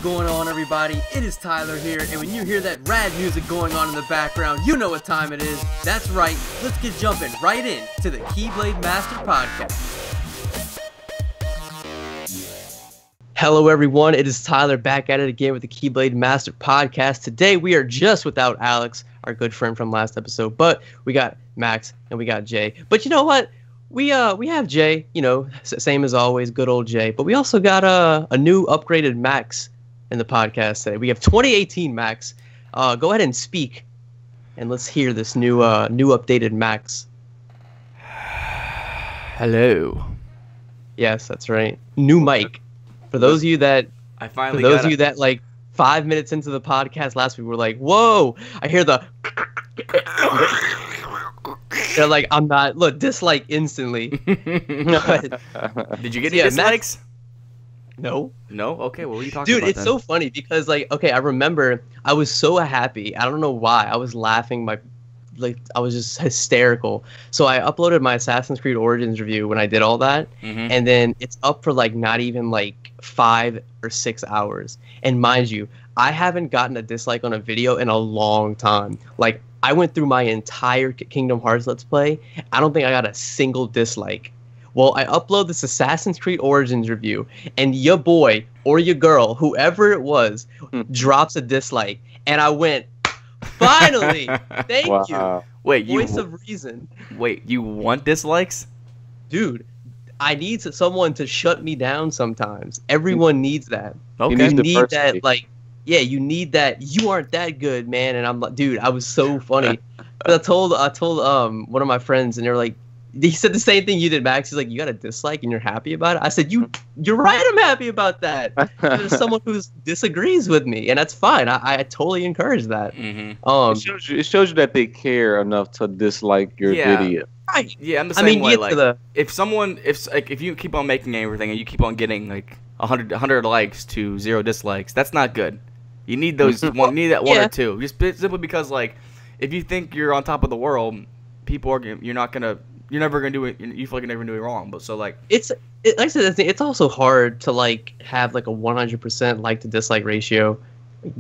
going on, everybody? It is Tyler here, and when you hear that rad music going on in the background, you know what time it is. That's right, let's get jumping right in to the TheKeyBladeMaster podcast. Hello everyone, it is Tyler back at it again with the TheKeyBladeMaster podcast. Today we are just without Alex, our good friend from last episode, but we got Max and we got Jay. But you know what? We have Jay, you know, same as always, good old Jay. But we also got a new upgraded Max in the podcast today. We have 2018 Max. Go ahead and speak, and let's hear this new updated Max. Hello. Yes, that's right. New mic. For those of you that like 5 minutes into the podcast last week were like, "Whoa!" I hear the. They're like, I'm not. Look, dislike instantly. Did you get any dislikes? No. No? Okay, what were you talking about? Dude, It's then? so funny because, like, okay, I remember I was so happy. I don't know why. I was laughing. I was just hysterical. So I uploaded my Assassin's Creed Origins review when I did all that. Mm-hmm. And then it's up for, like, not even, like, 5 or 6 hours. And mind you, I haven't gotten a dislike on a video in a long time. Like, I went through my entire Kingdom Hearts Let's Play. I don't think I got a single dislike. Well, I upload this Assassin's Creed Origins review, and your boy or your girl, whoever it was, drops a dislike. And I went, finally! Thank you! Wait, Voice of reason. Wait, you want dislikes? Dude, I need someone to shut me down sometimes. Everyone needs that. Okay. You need that, like... Yeah, you need that. You aren't that good, man. And I'm like, dude, I was so funny. I told one of my friends, and they're like, he said the same thing you did, Max. He's like, you got a dislike and you're happy about it. I said, you're right. I'm happy about that. There's someone who disagrees with me, and that's fine. I totally encourage that. Mm-hmm. It shows you that they care enough to dislike your video. Right. Yeah, I'm the same way. Like, if you keep on making everything and you keep on getting like 100 likes to 0 dislikes, that's not good. You need those one or two. Just simply because, like, if you think you're on top of the world, you're never gonna do it. You feel like you're never doing wrong. But so like like I said, it's also hard to like have like a 100% like to dislike ratio.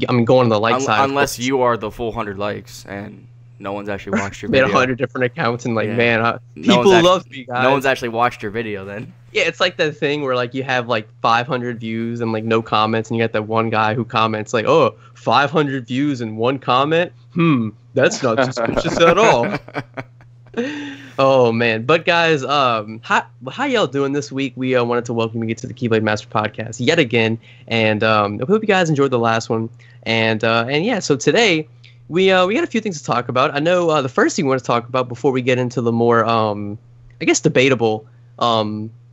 I mean, going on the like side, unless you are the full 100 likes and no one's actually watched your video. Made 100 different accounts and like, yeah. Man, people love me, guys. No one's actually watched your video then. Yeah, it's like that thing where like you have like 500 views and like no comments, and you got that one guy who comments like, "Oh, 500 views and 1 comment? That's not suspicious at all." Oh man, but guys, how y'all doing this week? We wanted to welcome you to the TheKeyBladeMaster podcast yet again, and I hope you guys enjoyed the last one. And yeah, so today we got a few things to talk about. I know the first thing we want to talk about before we get into the more I guess debatable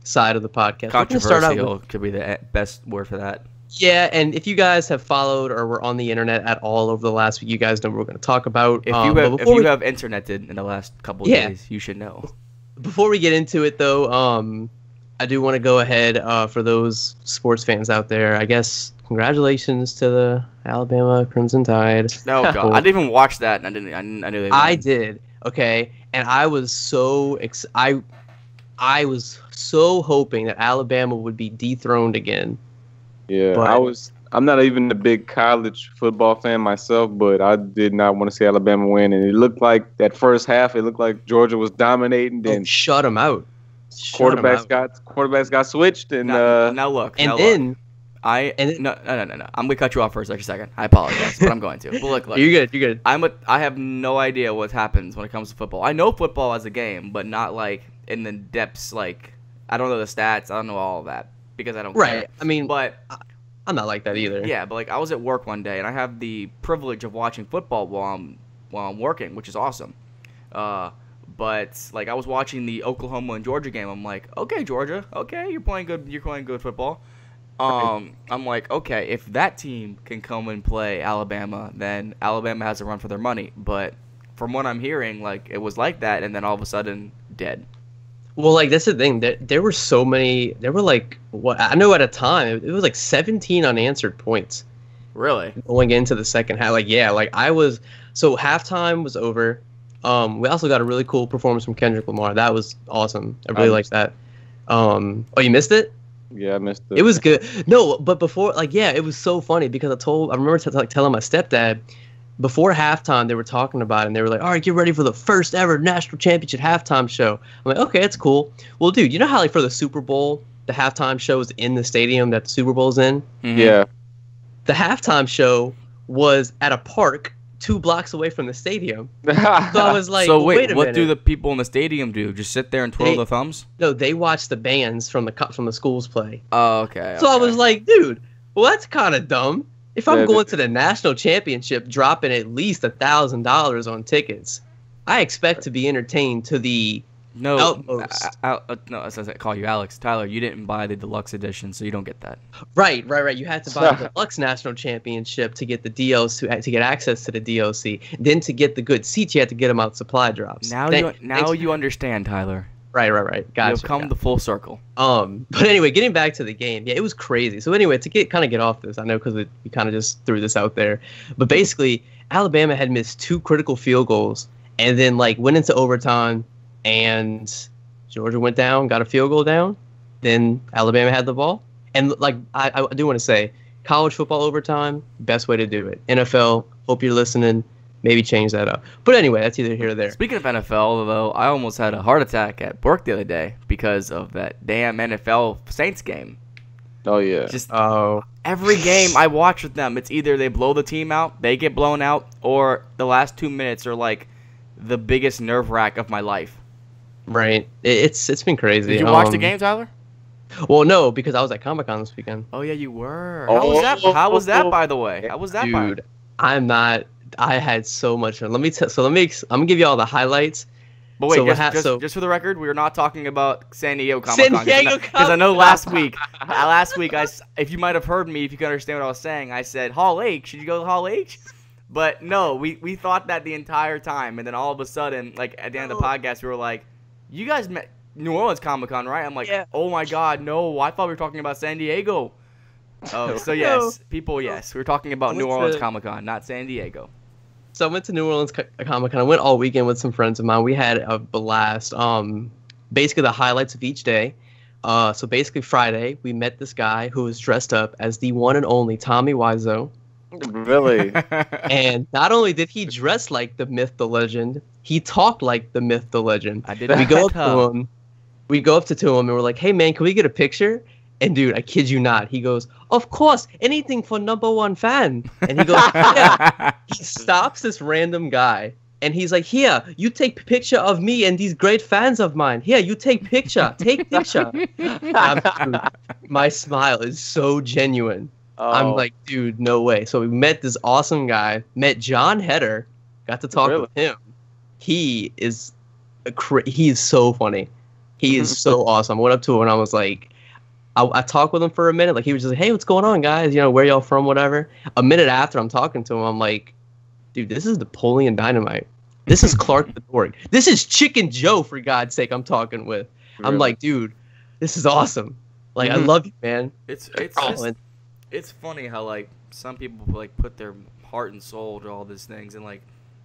side of the podcast. Controversial could be the best word for that. Yeah, and if you guys have followed or were on the internet at all over the last week, you guys know what we're going to talk about. If you have interneted in the last couple of days, you should know. Before we get into it, though, I do want to go ahead for those sports fans out there. I guess congratulations to the Alabama Crimson Tide. Oh God, I didn't even watch that. And I knew they won. I did. Okay, and I was so I was so hoping that Alabama would be dethroned again. Yeah, but I'm not even a big college football fan myself, but I did not want to see Alabama win. And it looked like that first half, it looked like Georgia was dominating. Then shut them out. Quarterbacks got switched, and now look. No. I'm gonna cut you off for a second. I apologize, but I'm going to. But look. You're good. I have no idea what happens when it comes to football. I know football as a game, but not like in the depths. Like I don't know the stats. I don't know all of that because I don't care. Right. I mean, but I'm not like that either. Yeah, but like I was at work one day and I have the privilege of watching football while I'm working, which is awesome. But like I was watching the Oklahoma and Georgia game. I'm like, okay, Georgia, okay, you're playing good football. I'm like, okay, if that team can come and play Alabama, then Alabama has a run for their money. But from what I'm hearing, like it was like that, and then all of a sudden, dead. Well, like that's the thing. There were so many. There were like what I know at a time. It was like 17 unanswered points. Really? Going into the second half, like yeah, like I was. So halftime was over. We also got a really cool performance from Kendrick Lamar. That was awesome. I really liked that. Oh, you missed it? Yeah, I missed it. It was good. No, but before, like, yeah, it was so funny because I remember telling my stepdad before halftime they were talking about it and they were like, all right, get ready for the first ever national championship halftime show. I'm like, okay, it's cool. Well, dude, you know how like for the Super Bowl, the halftime show is in the stadium that the Super Bowl's in? Mm-hmm. Yeah. The halftime show was at a park 2 blocks away from the stadium. So I was like, so wait a what minute. do the people in the stadium do? Just sit there and twirl their thumbs? No, they watch the bands from the schools play. Oh, okay. So I was like, dude, well, that's kind of dumb. If I'm going to the national championship, dropping at least $1,000 on tickets, I expect to be entertained to the utmost. No, I call you Alex. Tyler, you didn't buy the deluxe edition, so you don't get that. Right. You had to buy the deluxe national championship to get the DLC, to get access to the DLC. Then to get the good seats, you had to get them out supply drops. Now you understand, Tyler. Right. Gotcha. You've come the full circle. But anyway, getting back to the game, yeah, it was crazy. So anyway, to get off this, I know because we kind of just threw this out there, but basically, Alabama had missed 2 critical field goals, and then like went into overtime, and Georgia went down, got a field goal down, then Alabama had the ball, and like I do want to say, college football overtime, best way to do it. NFL, hope you're listening. Maybe change that up. But anyway, that's either here or there. Speaking of NFL, though, I almost had a heart attack at work the other day because of that damn NFL Saints game. Oh, yeah. Every game I watch with them, it's either they blow the team out, they get blown out, or the last 2 minutes are like the biggest nerve wrack of my life. Right. It's been crazy. Did you watch the game, Tyler? Well, no, because I was at Comic-Con this weekend. Oh, yeah, you were. How was that, by the way? How was that, dude? I had so much fun. I'm gonna give you all the highlights. But wait, just for the record, we were not talking about San Diego Comic-Con. Because I know last week, if you might have heard me, if you can understand what I was saying, I said Hall H. Should you go to Hall H? But no, we thought that the entire time, and then all of a sudden, like at the end of the podcast, we were like, "You guys met New Orleans Comic-Con, right?" I'm like, yeah. "Oh my God, no! I thought we were talking about San Diego." Oh, so yes, yes, we were talking about New Orleans Comic-Con, not San Diego. So I went to New Orleans Comic-Con. I went all weekend with some friends of mine. We had a blast. Basically, the highlights of each day. So basically, Friday, we met this guy who was dressed up as the one and only Tommy Wiseau. Really? And not only did he dress like the myth, the legend, he talked like the myth, the legend. We go up to him, and we're like, "Hey, man, can we get a picture?" And dude, I kid you not, he goes, "Of course, anything for #1 fan." And he goes, "Yeah." He stops this random guy, and he's like, "Here, you take picture of me and these great fans of mine. Here, you take picture. Take picture." Dude, my smile is so genuine. Oh. I'm like, dude, no way. So we met this awesome guy, met John Heder, got to talk with him. He is so funny. He is so awesome. I went up to him and I was like, I talked with him for a minute. Like, he was just like, "Hey, what's going on, guys? You know, where y'all from, whatever." A minute after I'm talking to him, I'm like, "Dude, this is Napoleon Dynamite. This is Clark the Dork. This is Chicken Joe, for God's sake, I'm talking with." Really? I'm like, dude, this is awesome. Like, I love you, man. It's funny how, like, some people, like, put their heart and soul to all these things. And, like,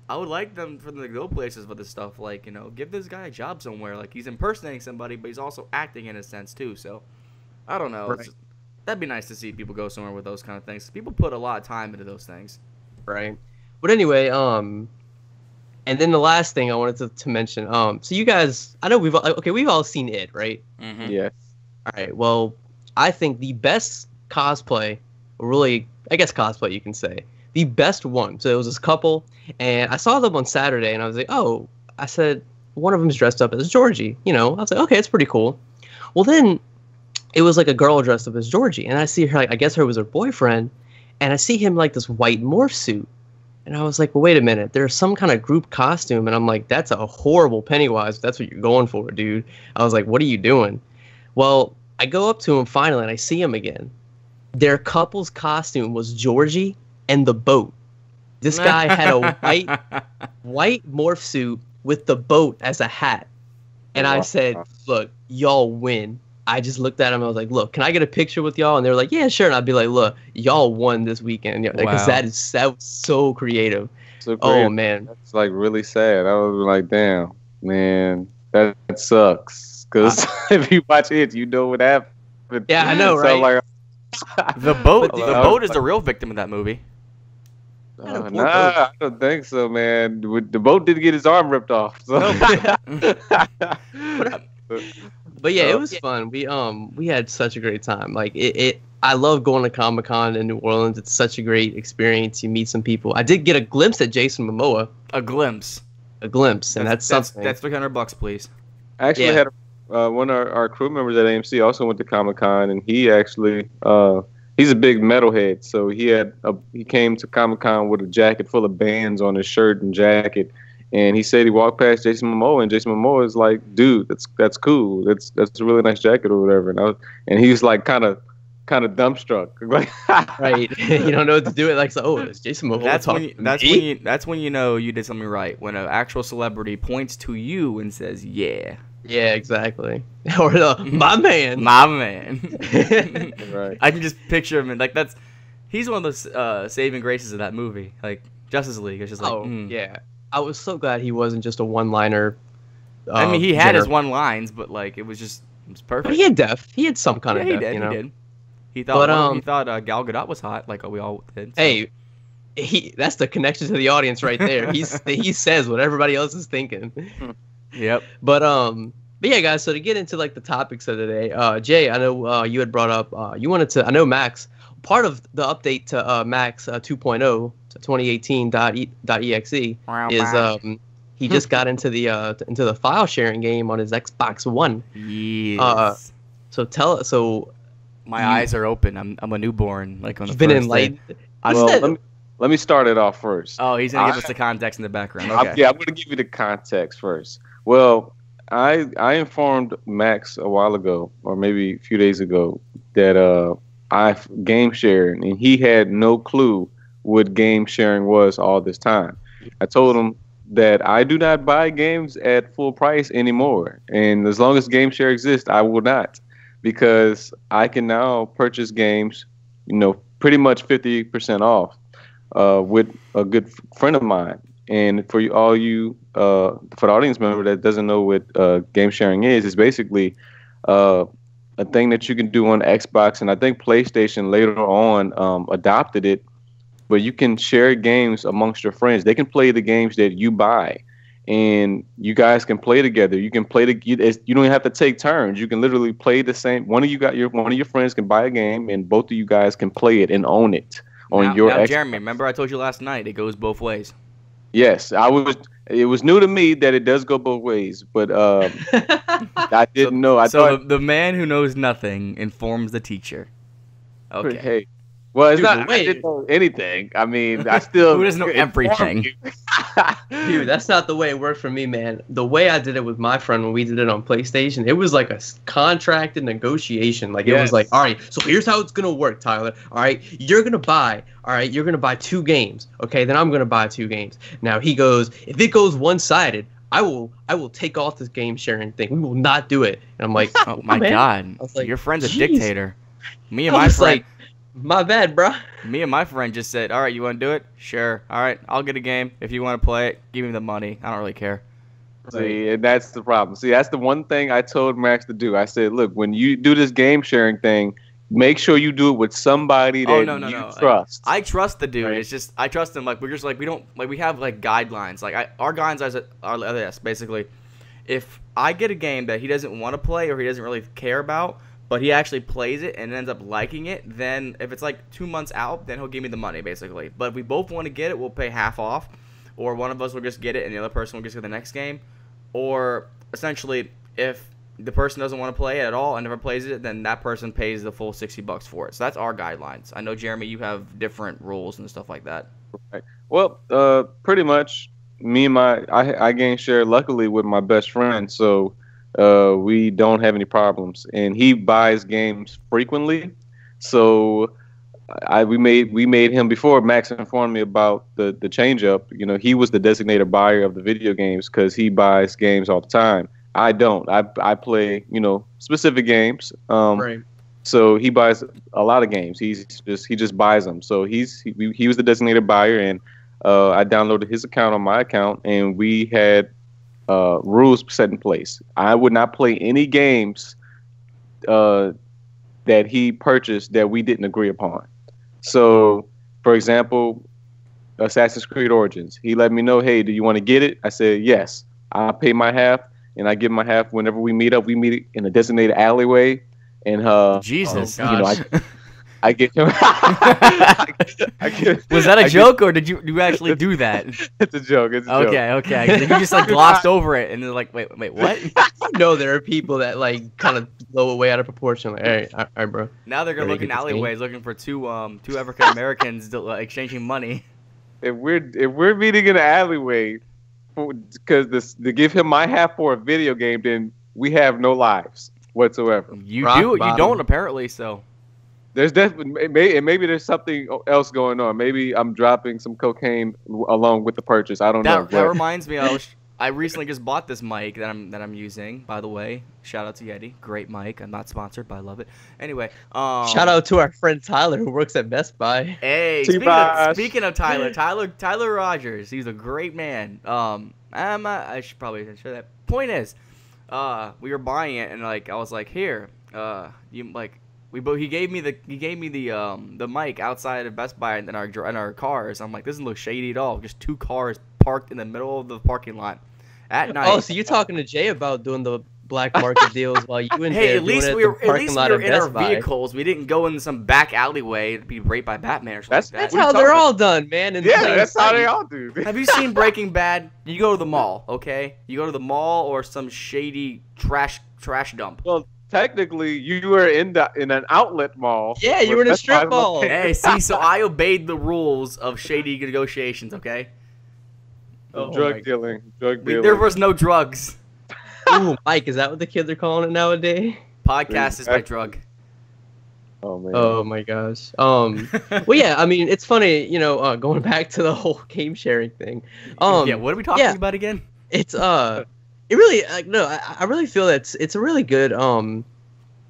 I would like them for them to go places with this stuff. Like, you know, give this guy a job somewhere. Like, he's impersonating somebody, but he's also acting in a sense, too. So, I don't know. Right. That'd be nice to see people go somewhere with those kind of things. People put a lot of time into those things. Right. But anyway, and then the last thing I wanted to mention, so you guys, I know we've all seen it, right? Mm-hmm. Yeah. All right. Well, I think the best cosplay, really, I guess cosplay you can say, the best one. So it was this couple, and I saw them on Saturday, and I was like, oh, I said, one of them's dressed up as Georgie. You know, I was like, okay, it's pretty cool. Well, then it was like a girl dressed up as Georgie, and I see her, like, I guess her was her boyfriend, and I see him like this white morph suit, and I was like, well, wait a minute, there's some kind of group costume, and I'm like, that's a horrible Pennywise if that's what you're going for, dude. I was like, what are you doing? Well, I go up to him finally, and I see him again. Their couple's costume was Georgie and the boat. This guy had a white morph suit with the boat as a hat, and I said, look, y'all win. I just looked at him and I was like, look, can I get a picture with y'all? And they were like, yeah, sure. And I'd be like, look, y'all won this weekend. Because that was so creative. Oh, man. That's like really sad. I was like, damn, man, that sucks. Because if you watch it, you know what happened. Yeah, I know, right? So like, The boat is the real victim of that movie. nah, I don't think so, man. The boat didn't get his arm ripped off. So. But yeah, it was fun. We had such a great time. Like I love going to Comic-Con in New Orleans. It's such a great experience. You meet some people. I did get a glimpse at Jason Momoa. A glimpse, and that's something. That's $300, please. I actually had one of our crew members at AMC also went to Comic-Con, and he actually he's a big metalhead, so he came to Comic-Con with a jacket full of bands on his shirt and jacket. And he said he walked past Jason Momoa, and Jason Momoa is like, "Dude, that's cool. That's a really nice jacket or whatever." And he was like, kind of dumbstruck, like, right? You don't know what to do. It like, so, oh, it's Jason Momoa. That's when you know you did something right. When an actual celebrity points to you and says, "Yeah." Yeah, exactly. Or my man. My man. Right. I can just picture him, and like he's one of those saving graces of that movie, like Justice League. It's just like, yeah. I was so glad he wasn't just a one-liner. I mean, he had his one-lines, but like it was perfect. But he had depth. He had some kind of depth. He did. He thought Gal Gadot was hot, like we all did. So. Hey, that's the connection to the audience right there. He says what everybody else is thinking. Yep. But yeah, guys. So to get into like the topics of the day, Jay, I know you had brought up you wanted to. I know Max. Part of the update to Max 2.0 to 2018.exe is he just got into the file sharing game on his Xbox One. Yes. So my eyes are open. I'm a newborn. Like on the first been enlightened. Well, let me start it off first. Oh, he's gonna give us the context in the background. Okay. I'm gonna give you the context first. Well, I informed Max a while ago, or maybe a few days ago, that I game shared, and he had no clue what game sharing was all this time. I told him that I do not buy games at full price anymore, and as long as game share exists, I will not, because I can now purchase games, pretty much 50% off with a good friend of mine. And for the audience member that doesn't know what game sharing is basically a thing that you can do on Xbox, and I think PlayStation later on adopted it, but you can share games amongst your friends. They can play the games that you buy, and you guys can play together. You can play you don't have to take turns. You can literally play the same. One of your friends can buy a game, and both of you guys can play it and own it on your Xbox. Jeremy, remember I told you last night it goes both ways. Yes, it was new to me that it does go both ways, but I didn't know. I thought the man who knows nothing informs the teacher. Okay. Hey, well, it's not. I didn't know anything. I mean, I still. Who doesn't know everything? Dude, that's not the way it worked for me, man. The way I did it with my friend when we did it on PlayStation, it was like a contracted negotiation. Like, it was like, all right, so here's how it's going to work, Tyler. All right, you're going to buy 2 games. Okay, then I'm going to buy 2 games. Now, he goes, if it goes one-sided, I will take off this game sharing thing. We will not do it. And I'm like, oh my God. I was like, your friend's a dictator. Me and my friend. Like, my bad, bro. Me and my friend just said, all right, you want to do it? Sure. All right, I'll get a game. If you want to play it, give me the money. I don't really care. See, and that's the problem. See, that's the one thing I told Max to do. I said, look, when you do this game sharing thing, make sure you do it with somebody that you trust. I trust the dude. Right. It's just, I trust him. Like, we're just like, we don't, like, we have like guidelines. Like, our guidelines are this, basically. If I get a game that he doesn't want to play or he doesn't really care about, but he actually plays it and ends up liking it, then if it's like 2 months out, then he'll give me the money, basically. But if we both want to get it, we'll pay half off. Or one of us will just get it and the other person will just get the next game. Or essentially, if the person doesn't want to play it at all and never plays it, then that person pays the full $60 for it. So that's our guidelines. I know, Jeremy, you have different rules and stuff like that. Right. Well, pretty much, me and I game share luckily with my best friend, so we don't have any problems, and he buys games frequently. So we made him, before Max informed me about the change up. He was the designated buyer of the video games because he buys games all the time. I don't. I play specific games. Right. So he buys a lot of games. He just buys them. So he was the designated buyer, and I downloaded his account on my account, and we had rules set in place. I would not play any games that he purchased that we didn't agree upon. So, for example, Assassin's Creed Origins. He let me know, hey, do you want to get it? I said, yes. I'll pay my half, and I give my half whenever we meet up. We meet in a designated alleyway. And Jesus, you know, I get him. Was that a joke, or did you actually do that? It's a joke. It's a joke. Okay. You just like glossed over it, and they're like, wait, what? You know, there are people that like kind of blow away out of proportion. Like, hey, all right, bro. Now they're gonna look in alleyways looking for two African Americans exchanging money. If we're meeting in an alleyway, because to give him my half for a video game, then we have no lives whatsoever. You don't apparently. So there's definitely maybe there's something else going on. Maybe I'm dropping some cocaine along with the purchase. I don't know. That reminds me, I recently just bought this mic that I'm using. By the way, shout out to Yeti, great mic. I'm not sponsored, but I love it. Anyway, shout out to our friend Tyler who works at Best Buy. Hey, speaking of Tyler Rogers, he's a great man. I should probably share that. Point is, we were buying it, and like I was like, here, he gave me the mic outside of Best Buy in our cars. I'm like, this doesn't look shady at all. Just two cars parked in the middle of the parking lot at night. Oh, so you're talking to Jay about doing the black market deals while you and hey, Jay at least we were in our Buy. vehicles. We didn't go in some back alleyway to be raped by Batman or something. That's how they're all done, man. That's how they all do. Have you seen Breaking Bad? You go to the mall, okay? You go to the mall or some shady trash dump. Well, technically, you were in an outlet mall. Yeah, you were in a strip mall. Hey, see, so I obeyed the rules of shady negotiations, okay? Drug dealing. There was no drugs. Ooh, Mike, is that what the kids are calling it nowadays? Podcast is my drug. Oh man. Oh my gosh. Well, yeah. I mean, it's funny. You know, going back to the whole game sharing thing. Yeah. What are we talking about again? It's it really no. I really feel that it's a really good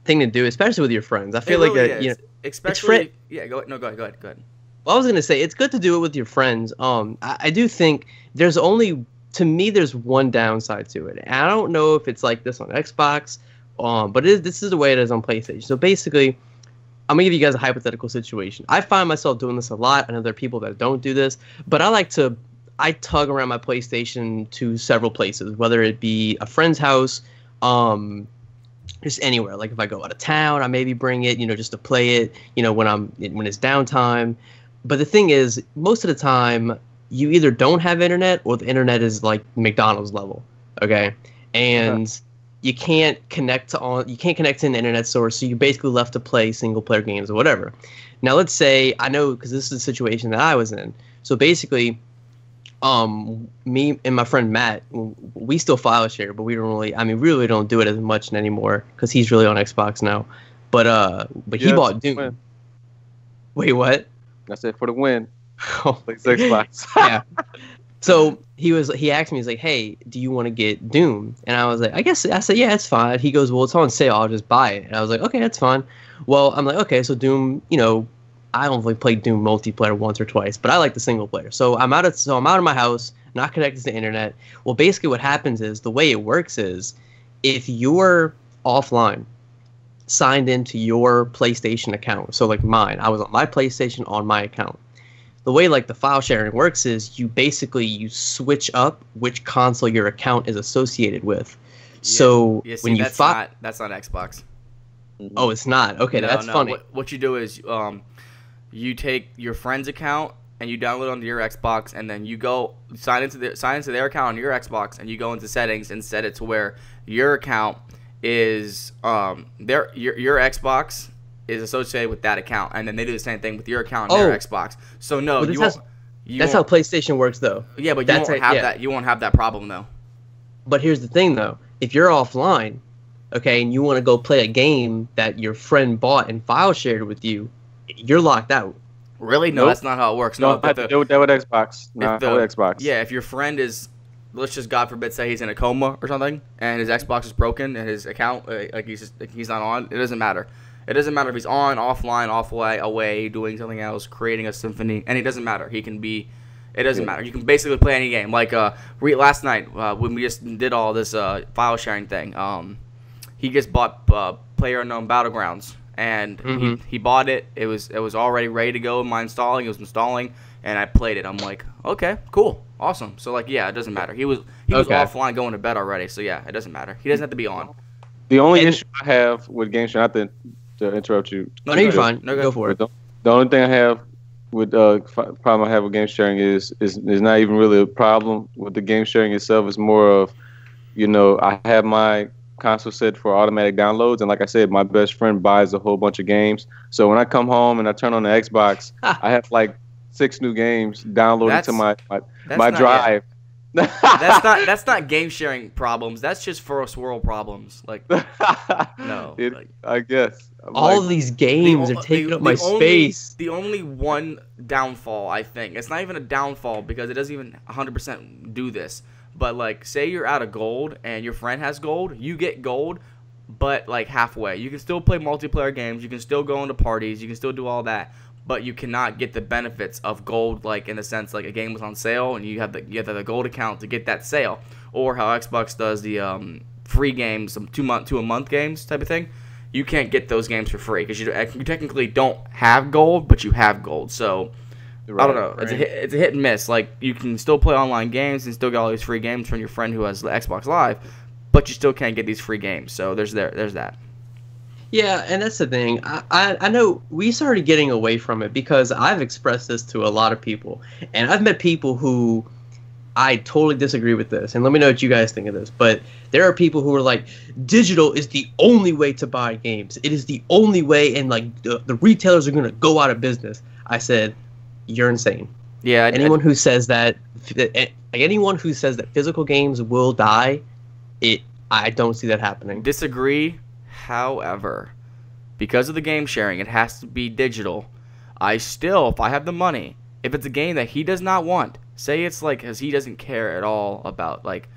thing to do, especially with your friends. I feel really like you know, especially Go ahead. Well, I was gonna say it's good to do it with your friends. I do think there's there's one downside to it. And I don't know if it's like this on Xbox, but this is the way it is on PlayStation. So basically, I'm gonna give you guys a hypothetical situation. I find myself doing this a lot. I know there are people that don't do this, but I tug around my PlayStation to several places, whether it be a friend's house, just anywhere. Like if I go out of town, I maybe bring it, just to play it, when it's downtime. But the thing is, most of the time, you either don't have internet or the internet is like McDonald's level, okay? And you can't connect to an internet source, so you're basically left to play single player games or whatever. Now let's say, I know because this is the situation that I was in. So basically, me and my friend Matt, we still file share, but we really don't do it as much anymore because he's really on Xbox now. But he bought Doom. Win. Wait, what? I said for the win. Oh, Xbox. Yeah. So he asked me, he's like, hey, do you want to get Doom? And I was like, I said, yeah, it's fine. He goes, well, it's on sale. I'll just buy it. And I was like, okay, that's fine. Well, I'm like, okay, so Doom, I only played Doom multiplayer once or twice, but I like the single player. So I'm out of my house, not connected to the internet. Well, basically what happens is, the way it works is, if you're offline, signed into your PlayStation account, so like mine, I was on my PlayStation on my account. The way like the file sharing works is you switch up which console your account is associated with. Yeah. So when that's not Xbox. Oh, it's not. Okay, that's funny. What you do is you take your friend's account and you download it onto your Xbox, and then you go sign into their account on your Xbox, and you go into settings and set it to where your account is your Xbox is associated with that account, and then they do the same thing with your account on their Xbox. So no, that's how PlayStation works, though. Yeah, but you won't have that. You won't have that problem though. But here's the thing, though: if you're offline, okay, and you want to go play a game that your friend bought and file shared with you, you're locked out. Really? No, that's not how it works. No, I have to do that with Xbox. No, with Xbox. Yeah, if your friend is, let's just God forbid say he's in a coma or something, and his Xbox is broken and his account he's not on, it doesn't matter. It doesn't matter if he's on, offline, away, doing something else, creating a symphony, and it doesn't matter. He can be. It doesn't matter. You can basically play any game. Like last night when we just did all this file sharing thing, he just bought PlayerUnknown Battlegrounds, and he bought it. It was already ready to go. My installing, it was installing, and I played it. I'm like, okay, cool, awesome. So like, yeah, it doesn't matter. He was offline going to bed already. So yeah, it doesn't matter. He doesn't have to be on. The only issue I have with game sharing, not to interrupt you. No, you're fine. No, go for it. The only thing I have with problem I have with game sharing is not even really a problem with the game sharing itself. It's more of, I have my console set for automatic downloads, and like I said, my best friend buys a whole bunch of games. So when I come home and I turn on the Xbox, I have like 6 new games downloaded to my drive. That's not game sharing problems. That's just first world problems. Like, no. I guess all of these games are taking up my space. The only one downfall, I think, it's not even a downfall because it doesn't even 100% do this. But like, say you're out of gold and your friend has gold, you get gold, but like halfway. You can still play multiplayer games. You can still go into parties. You can still do all that. But you cannot get the benefits of gold, like in the sense like a game was on sale and you have the gold account to get that sale, or how Xbox does the free games, some 2 a month games type of thing. You can't get those games for free because you technically don't have gold, but you have gold. So right, I don't know. Right. It's a hit and miss. Like, you can still play online games and still get all these free games from your friend who has the Xbox Live, but you still can't get these free games. So there's that. Yeah, and that's the thing. I know we started getting away from it because I've expressed this to a lot of people. And I've met people who I totally disagree with this. And let me know what you guys think of this. But there are people who are like, digital is the only way to buy games. It is the only way, and like the retailers are going to go out of business. I said, you're insane. Yeah. Anyone who says that physical games will die, I don't see that happening. Disagree. However, because of the game sharing, it has to be digital. If I have the money, if it's a game that he does not want, say it's like, because he doesn't care at all about, like,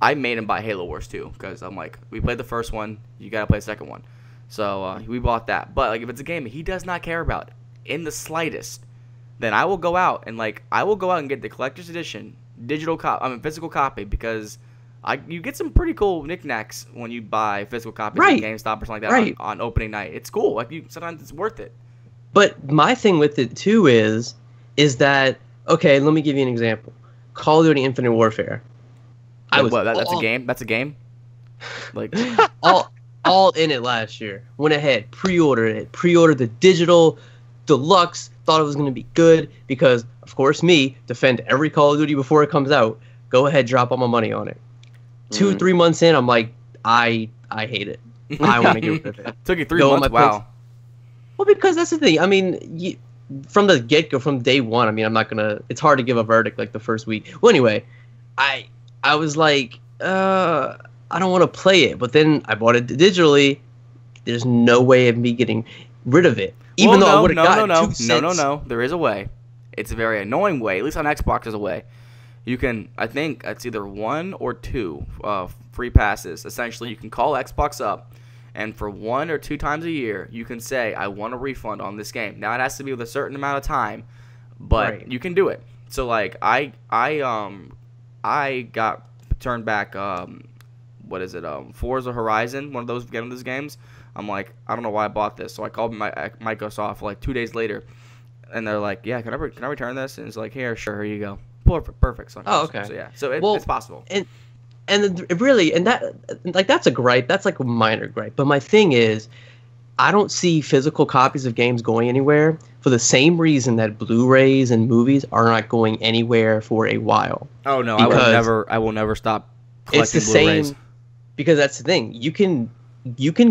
I made him buy Halo Wars 2, because I'm like, we played the first one, you gotta play the second one. So we bought that. But like, if it's a game he does not care about in the slightest, then I will go out and get the collector's edition physical copy, because you get some pretty cool knickknacks when you buy physical copies at GameStop or something like that on opening night. It's cool. Like, sometimes it's worth it. But my thing with it too is that, okay, let me give you an example. Call of Duty Infinite Warfare. That's a game? That's a game? Like all in it last year. Went ahead, pre-ordered it. Pre-ordered the digital deluxe. Thought it was going to be good because, of course, me defend every Call of Duty before it comes out. Go ahead, drop all my money on it. 2-3 months in, I'm like, I hate it. I want to get rid of it. Took you 3 months? Wow. Well, because that's the thing. I mean, from the get-go, from day one, I mean, I'm not going to... It's hard to give a verdict like the first week. Well, anyway, I was like, I don't want to play it. But then I bought it digitally. There's no way of me getting rid of it. Even though I would have gotten 2 cents. No. There is a way. It's a very annoying way. At least on Xbox, there's a way. You can, I think it's either 1 or 2 free passes. Essentially, you can call Xbox up, and for 1 or 2 times a year, you can say, I want a refund on this game. Now, it has to be with a certain amount of time, but you can do it. So, like, I got turned back, Forza Horizon, one of those games. I'm like, I don't know why I bought this. So I called Microsoft like 2 days later, and they're like, yeah, can I return this? And it's like, here you go. Perfect. So okay. So yeah, it's possible. And that's a gripe. That's like a minor gripe. But my thing is, I don't see physical copies of games going anywhere for the same reason that Blu-rays and movies are not going anywhere for a while. Oh no, I will never stop collecting Blu-rays. Same, because that's the thing. You can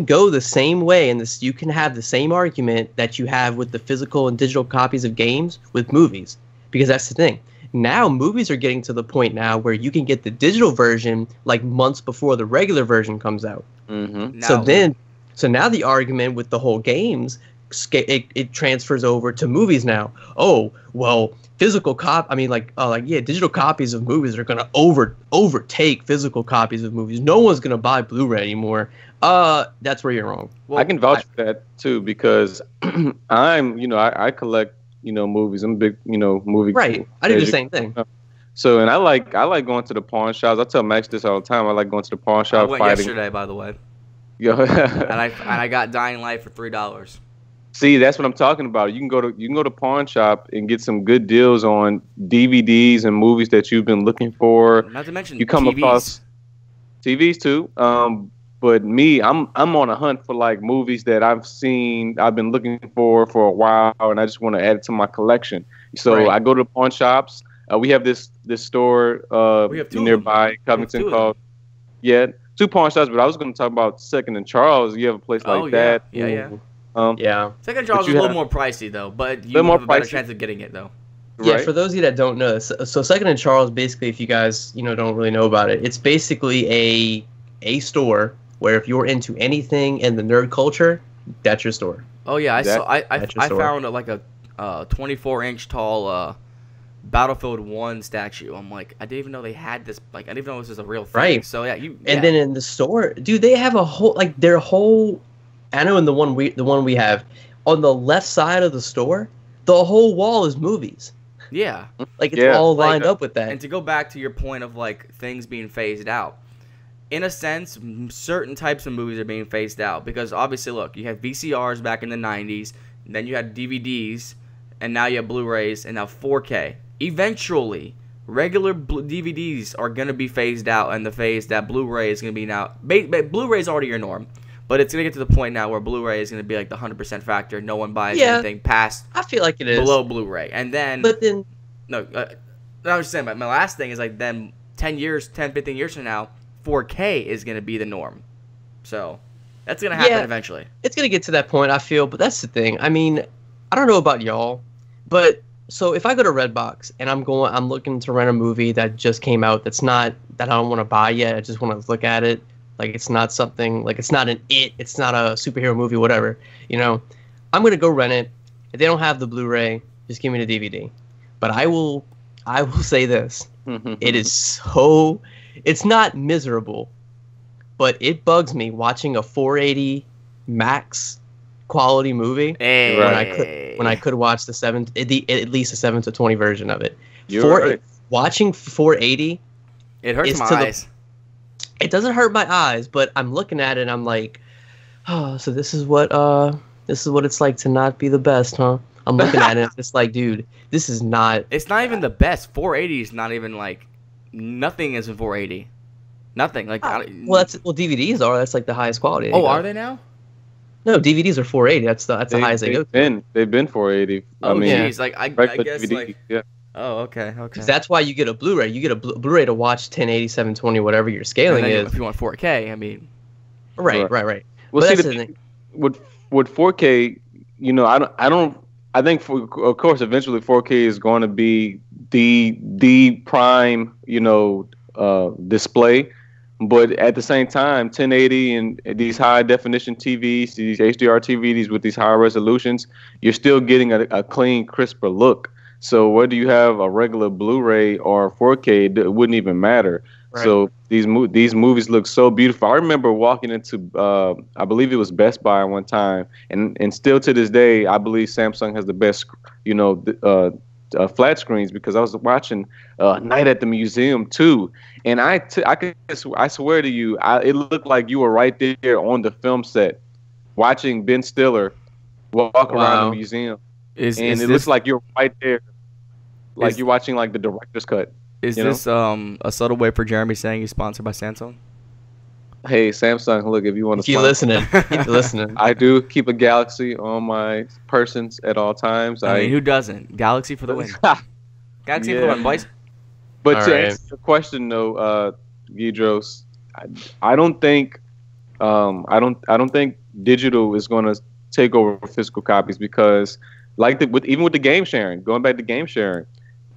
go the same way, and you can have the same argument that you have with the physical and digital copies of games with movies, because that's the thing. Now movies are getting to the point now where you can get the digital version like months before the regular version comes out. Mm-hmm. So now the argument with the whole games, it transfers over to movies now. Oh, well, digital copies of movies are gonna overtake physical copies of movies. No one's gonna buy Blu-ray anymore. That's where you're wrong. Well, I can vouch for that too, because I collect movies. I'm a big, movie. Right. I do the same thing. So, and I like going to the pawn shops. I tell Max this all the time. I like going to the pawn shop. I went yesterday, by the way. Yo. and I got Dying Light for $3. See, that's what I'm talking about. You can go to Pawn Shop and get some good deals on DVDs and movies that you've been looking for. Not to mention you come TVs. across TVs too. But me, I'm on a hunt for like movies that I've been looking for a while, and I just want to add it to my collection. So I go to pawn shops. We have this store we have nearby Covington called 2 pawn shops. But I was going to talk about Second and Charles. You have a place like that. Yeah. Second and Charles is a little more pricey though, but you have a better chance of getting it though. Yeah, for those of you that don't know, so Second and Charles, basically, if you guys don't really know about it, it's basically a store where if you're into anything in the nerd culture, that's your store. Oh yeah, I found like a 24-inch tall Battlefield 1 statue. I'm like, I didn't even know they had this. Like, I didn't even know this was a real thing. Right. So yeah, And then in the store, dude, they have a whole their whole. I know in the one we have on the left side of the store, the whole wall is movies. Yeah. Like it's all lined up with that. And to go back to your point of like things being phased out, in a sense, certain types of movies are being phased out because obviously, look, you had VCRs back in the 90s, and then you had DVDs, and now you have Blu-rays, and now 4K. Eventually, regular DVDs are going to be phased out, and the phase that Blu-ray is going to be now. Blu-ray is already your norm, but it's going to get to the point now where Blu-ray is going to be like the 100% factor. No one buys anything past. I feel like it is below Blu-ray, and then. But then. No, I was just saying. My last thing is like then 10 years, 10, 15 years from now, 4K is going to be the norm. So that's going to happen eventually. It's going to get to that point, I feel, but that's the thing. I mean, I don't know about y'all, but so if I go to Redbox and I'm looking to rent a movie that just came out that I don't want to buy yet, I just want to look at it. Like it's not something, like it's not it's not a superhero movie, whatever, I'm going to go rent it. If they don't have the Blu-ray, just give me the DVD. But I will say this. It is it's not miserable, but it bugs me watching a 480 max quality movie when I could watch at least a 720 version of it. Watching 480, it hurts my eyes. It doesn't hurt my eyes, but I'm looking at it and I'm like, oh, so this is what it's like to not be the best, huh? I'm looking at it, it's like, dude, this is not. It's not even the best. 480 is not even like. Nothing is in 480. Nothing like. DVDs are. That's like the highest quality. Oh, are they now? No, DVDs are 480. That's the highest they go. They've been 480. Oh, geez. Like I guess DVD, like. Yeah. Oh, okay. That's why you get a Blu-ray. You get a Blu-ray to watch 1080, 720, whatever your scaling is. If you want 4K, I mean. Right. Well, see, the thing with 4K, I think of course eventually 4K is going to be the prime display, but at the same time 1080 and these high definition TVs, these HDR TVs with these high resolutions, you're still getting a clean, crisper look. So whether you have a regular Blu-ray or 4K, it wouldn't even matter. Right. So these movies look so beautiful. I remember walking into, I believe it was Best Buy one time, and still to this day, I believe Samsung has the best, flat screens because I was watching Night at the Museum too, and I swear to you, it looked like you were right there on the film set, watching Ben Stiller walk around the museum, it looks like you're right there, like you're watching like the director's cut. Is this a subtle way for Jeremy saying he's sponsored by Samsung? Hey, Samsung, look, if you want to keep listening. Keep listening. I do keep a Galaxy on my persons at all times. I mean, who doesn't? Galaxy for the win. Galaxy for the win, boys. But to answer your question, though, Guidroz, I don't think digital is going to take over physical copies because, even with the game sharing, going back to game sharing,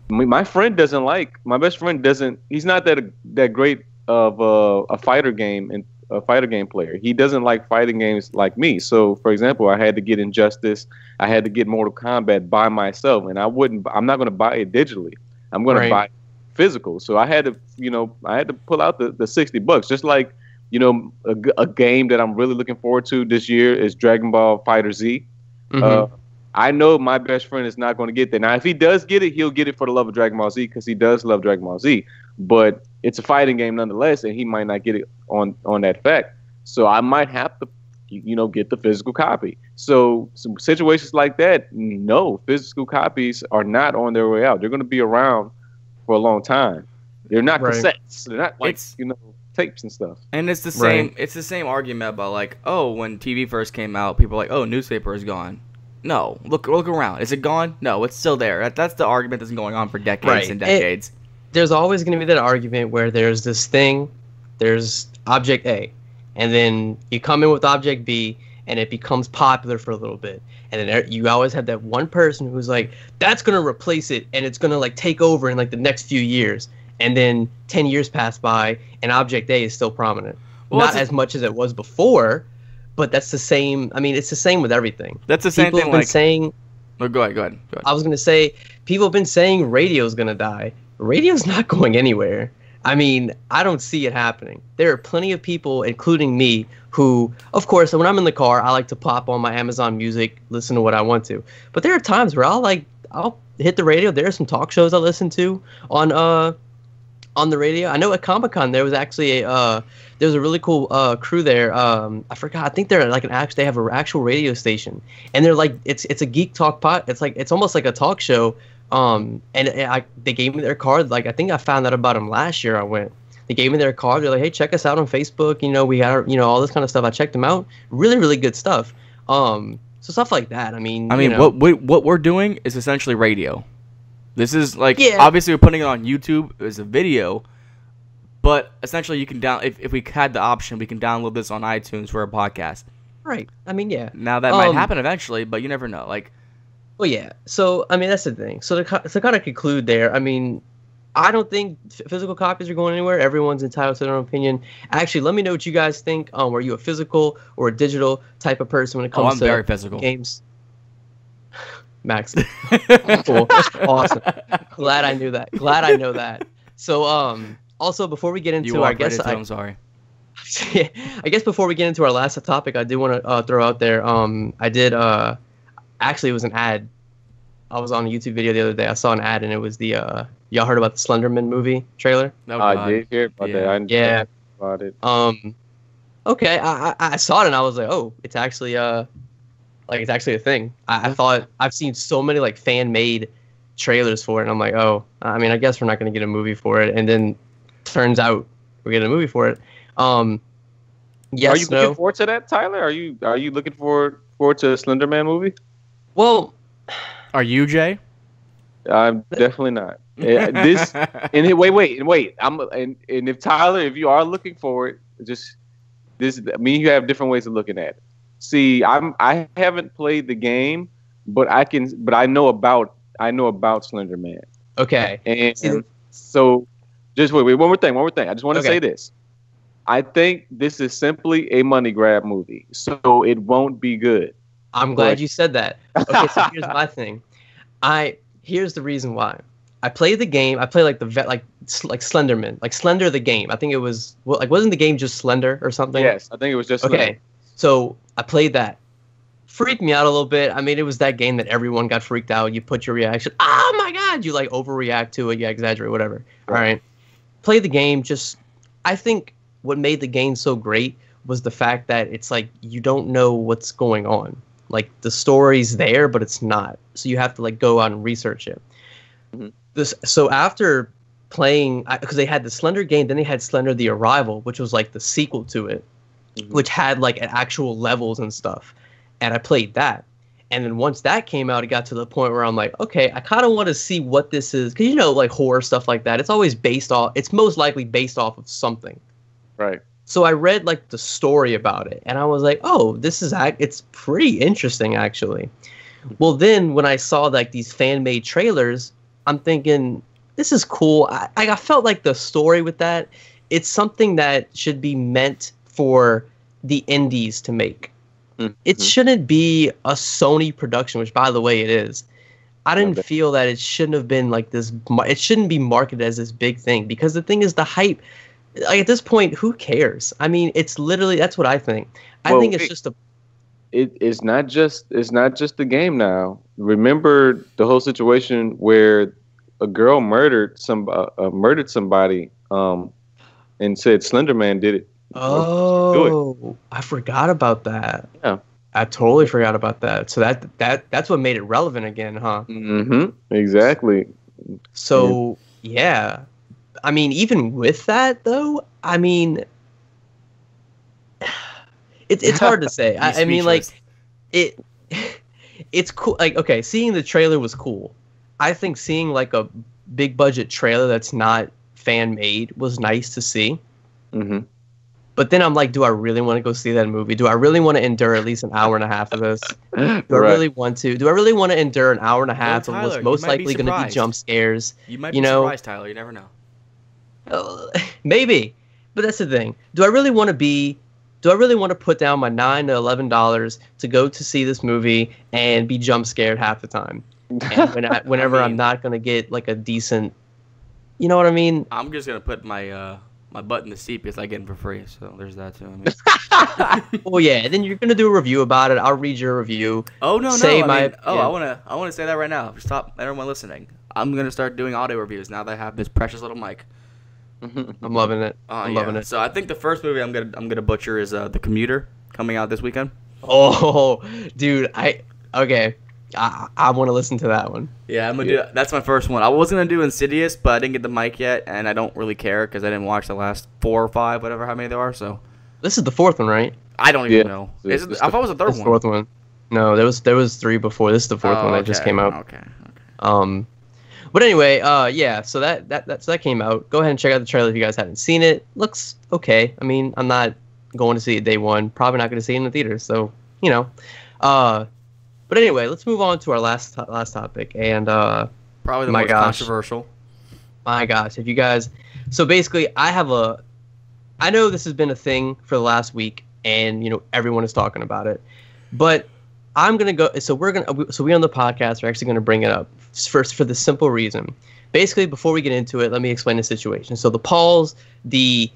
my best friend doesn't. He's not that great of a fighter game player. He doesn't like fighting games like me. So, for example, I had to get Injustice. I had to get Mortal Kombat by myself, and I'm not going to buy it digitally. I'm going to buy it physical. So I had to pull out the $60. Just like a game that I'm really looking forward to this year is Dragon Ball Fighter Z. I know my best friend is not going to get that. Now, if he does get it, he'll get it for the love of Dragon Ball Z because he does love Dragon Ball Z. But it's a fighting game nonetheless, and he might not get it on that fact. So I might have to, get the physical copy. So some situations like that, no, physical copies are not on their way out. They're going to be around for a long time. They're not cassettes. They're not like tapes and stuff. And it's the same. Right. It's the same argument about like, oh, when TV first came out, people were like, oh, newspaper is gone. No, look around. Is it gone? No, it's still there. That's the argument that's been going on for decades and decades. There's always going to be that argument where there's this thing, there's object A, and then you come in with object B, and it becomes popular for a little bit. And then you always have that one person who's like, that's going to replace it, and it's going to like take over in like the next few years. And then 10 years pass by, and object A is still prominent. Well, not as much as it was before, but that's the same. I mean, it's the same with everything. That's the same thing. People have been saying... Oh, go ahead. I was going to say, people have been saying radio's going to die. Radio's not going anywhere. I mean, I don't see it happening. There are plenty of people, including me, who, of course, when I'm in the car, I like to pop on my Amazon Music, listen to what I want to. But there are times where I'll hit the radio. There are some talk shows I listen to on the radio. I know at Comic-Con there was actually a really cool crew there. I forgot. I think they're like they have an actual radio station, and they're like it's a geek talk pot. It's almost like a talk show. They gave me their card. Like I think I found out about them last year. I went. They gave me their card. They're like, hey, check us out on Facebook. We got all this kind of stuff. I checked them out. Really, really good stuff. So stuff like that. I mean, what we're doing is essentially radio. This is like obviously we're putting it on YouTube as a video, but essentially you can if we had the option, we can download this on iTunes for a podcast. Right. I mean, yeah. Now that might happen eventually, but you never know. Like, well, yeah. So I mean, that's the thing. So to kind of conclude there, I mean, I don't think physical copies are going anywhere. Everyone's entitled to their own opinion. Actually, let me know what you guys think. Are you a physical or a digital type of person when it comes to very physical games? Max. Cool. Awesome. Glad I knew that. Glad I know that. So, also before we get into our guest, I'm sorry. I guess before we get into our last topic, I do want to throw out there. I did. Actually, it was an ad. I was on a YouTube video the other day. I saw an ad, and it was the. Y'all heard about the Slenderman movie trailer? No, I did hear about that. I didn't know about it. Okay, I saw it, and I was like, oh, it's actually like it's actually a thing. I thought I've seen so many like fan-made trailers for it, and I'm like, oh, I mean, I guess we're not going to get a movie for it, and then turns out we're getting a movie for it. Yes, are you looking forward to that, Tyler? Are you looking forward to a Slender Man movie? Well, are you, Jay? I'm definitely not. Wait. And if Tyler, if you are looking forward, you have different ways of looking at it. See, I haven't played the game, but I know about Slender Man. Okay. And so just wait, one more thing. I just want to say this. I think this is simply a money grab movie, so it won't be good. I'm glad you said that. Okay, so here's my thing. Here's the reason why. I played the game. I played like Slenderman, like Slender the game. I think it was wasn't the game just Slender or something? Yes, I think it was just Slender. Okay. So I played that. Freaked me out a little bit. I mean, it was that game that everyone got freaked out. You put your reaction, oh my god, you like overreact to it, you exaggerate, whatever. All right. Play the game. I think what made the game so great was the fact that it's like you don't know what's going on. Like the story's there, but it's not. So you have to like go out and research it. Mm-hmm. So after playing, because they had the Slender game, then they had Slender the Arrival, which was like the sequel to it, which had like actual levels and stuff. And I played that. And then once that came out, it got to the point where I'm like, okay, I kind of want to see what this is. Because, like horror stuff like that, it's always it's most likely based off of something. Right. So I read like the story about it, and I was like, oh, it's pretty interesting, actually. Well, then when I saw like these fan-made trailers, I'm thinking, this is cool. I felt like the story with that, it's something that should be meant for the indies to make. Mm-hmm. It shouldn't be a Sony production, which, by the way, it is. I didn't feel that it shouldn't have been like this. It shouldn't be marketed as this big thing, because the thing is, the hype. Like at this point, who cares? I mean, it's literally, that's what I think. I think it's just it's not just the game now. Remember the whole situation where a girl murdered somebody and said Slender Man did it. Oh, I forgot about that. Yeah. I totally forgot about that. So that's what made it relevant again, huh? Exactly. So yeah, I mean, even with that though, I mean, it's hard to say. I mean, like it, it's cool. Like, okay, seeing the trailer was cool. I think seeing like a big budget trailer that's not fan made was nice to see. But then I'm like, do I really want to go see that movie? Do I really want to endure at least an hour and a half of this? Do I really want to? Do I really want to endure an hour and a half of what's most likely going to be jump scares? You might be surprised, Tyler. You never know. Maybe, but that's the thing. Do I really want to put down my $9 to $11 to go to see this movie and be jump scared half the time? And whenever I'm not going to get like a decent, you know what I mean? I'm just gonna put my my butt in the seat because I get them for free. So there's that too. I mean. Well, yeah. And then you're gonna do a review about it. I'll read your review. Oh no, say no. my, I wanna say that right now. Stop everyone listening. I'm gonna start doing audio reviews now that I have this precious little mic. I'm loving it. I'm loving it. So I think the first movie I'm gonna butcher is The Commuter, coming out this weekend. Oh, dude, I want to listen to that one. Yeah, I'm gonna do. That's my first one. I was gonna do Insidious, but I didn't get the mic yet, and I don't really care because I didn't watch the last 4 or 5, whatever, how many there are. So this is the 4th one, right? I don't even know. I thought it was the 3rd one. 4th one. No, there was 3 before. This is the 4th one that just came out. Okay. But anyway, yeah. So that came out. Go ahead and check out the trailer if you guys haven't seen it. Looks okay. I mean, I'm not going to see it day one. Probably not going to see it in the theater. So you know. But anyway, let's move on to our last topic, and probably the most controversial. My gosh, if you guys, so basically, I know this has been a thing for the last week, and you know everyone is talking about it, but I'm gonna go. So we on the podcast are actually gonna bring it up first for the simple reason. Basically, before we get into it, let me explain the situation. So the Pauls, the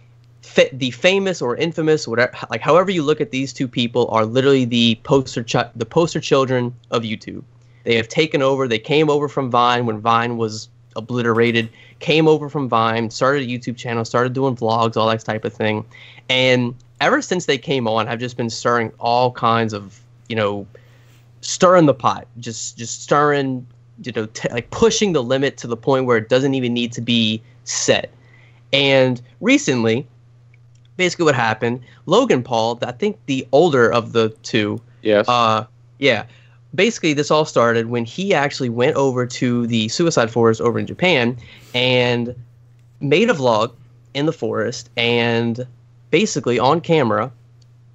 famous or infamous, whatever, like however you look at these two people, are literally the poster children of YouTube. They have taken over. They came over from Vine when Vine was obliterated. Came over from Vine, started a YouTube channel, started doing vlogs, all that type of thing. And ever since they came on, I've just been stirring all kinds of, stirring the pot, just stirring, like pushing the limit to the point where it doesn't even need to be set. And recently, basically what happened, Logan Paul, I think the older of the two. Yes. Yeah. Basically, this all started when he actually went over to the suicide forest over in Japan and made a vlog in the forest and basically on camera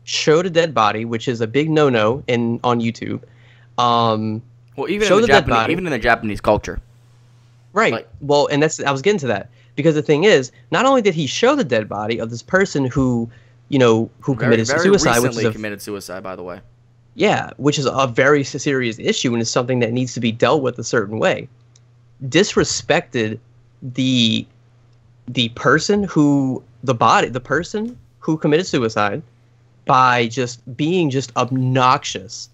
showed a dead body, which is a big no-no on YouTube. Well, even in the Japanese culture. Right. Well, and I was getting to that. Because the thing is, not only did he show the dead body of this person who committed suicide, committed suicide, by the way. Yeah, which is a very serious issue and is something that needs to be dealt with a certain way. Disrespected the person who committed suicide by just being obnoxious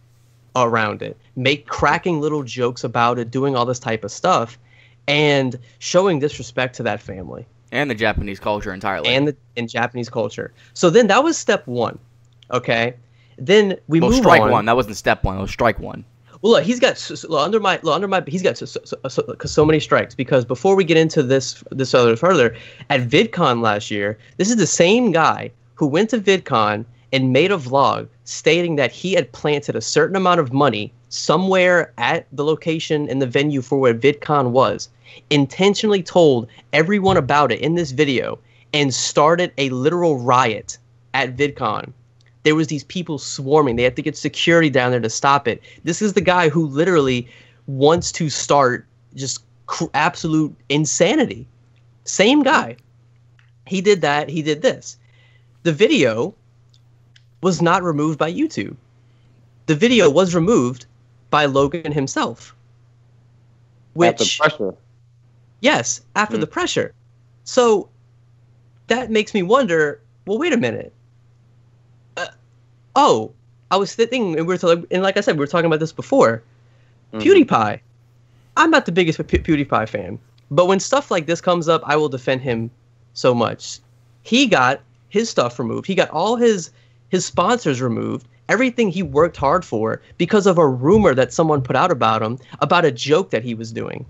around it, cracking little jokes about it, doing all this type of stuff. And showing disrespect to that family. And the Japanese culture entirely. And Japanese culture. So then that was step 1. Okay? Then we move on. Strike 1. That wasn't step 1. It was strike 1. Well, look, he's got so many strikes. Because before we get into this other further, at VidCon last year, this is the same guy who went to VidCon and made a vlog stating that he had planted a certain amount of money somewhere at the location in the venue for where VidCon was, intentionally told everyone about it in this video, and started a literal riot at VidCon. There was these people swarming. They had to get security down there to stop it. This is the guy who literally wants to start just absolute insanity. Same guy. He did that. He did this. The video was not removed by YouTube. The video was removed by Logan himself. After pressure. Yes, after the pressure. So that makes me wonder, well, wait a minute. I was thinking, and like I said, we were talking about this before. PewDiePie. I'm not the biggest PewDiePie fan, but when stuff like this comes up, I will defend him so much. He got his stuff removed. He got all his sponsors removed. Everything he worked hard for because of a rumor that someone put out about him, about a joke that he was doing.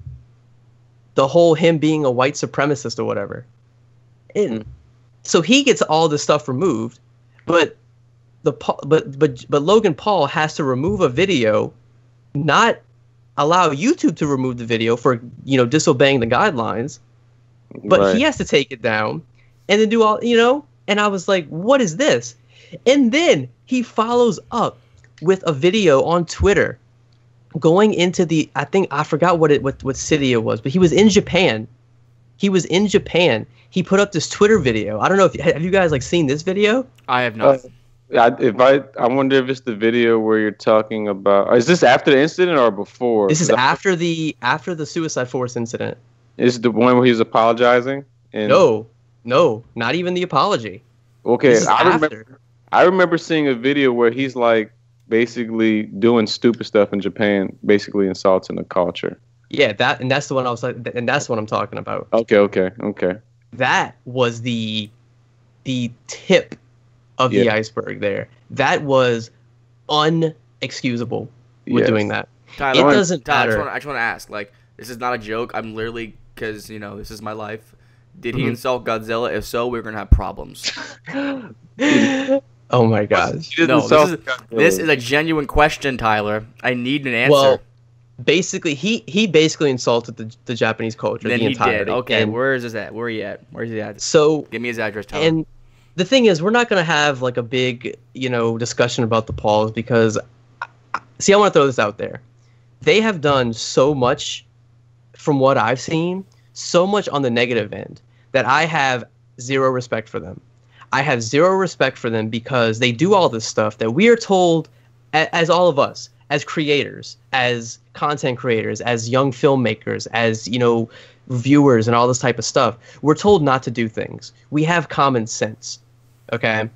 The whole him being a white supremacist or whatever. So he gets all this stuff removed, but Logan Paul has to remove a video, not allow YouTube to remove the video for, you know, disobeying the guidelines, but he has to take it down and then do all, you know, and I was like, what is this? And then he follows up with a video on Twitter going into I forgot what city it was, but he was in Japan. He put up this Twitter video. I don't know have you guys like seen this video? I have not. I wonder if it's the video where you're talking about. Is this after the incident or before? This is after the Suicide Force incident. Is the one where he's apologizing? No, not even the apology. Okay, I remember seeing a video where he's like basically doing stupid stuff in Japan, basically insulting the culture. Yeah, that's the one I was like, and that's what I'm talking about. Okay. That was the tip of the iceberg there. That was unexcusable with doing that. Tyler, it doesn't matter. I just want to ask, like, this is not a joke. I'm literally, because, you know, this is my life. Did he insult Godzilla? If so, we're going to have problems. Oh my gosh. No, this is a genuine question, Tyler. I need an answer. Well, basically, he basically insulted the Japanese culture. Then the entirety. He did. Okay, where is this at? Where are you at? Where's he at? So give me his address, Tyler. And the thing is, we're not going to have like a big, you know, discussion about the Pauls because, see, I want to throw this out there. They have done so much, from what I've seen, so much on the negative end that I have zero respect for them. I have zero respect for them because they do all this stuff that we are told, as all of us, as creators, as content creators, as young filmmakers, as, you know, viewers and all this type of stuff. We're told not to do things. We have common sense, okay?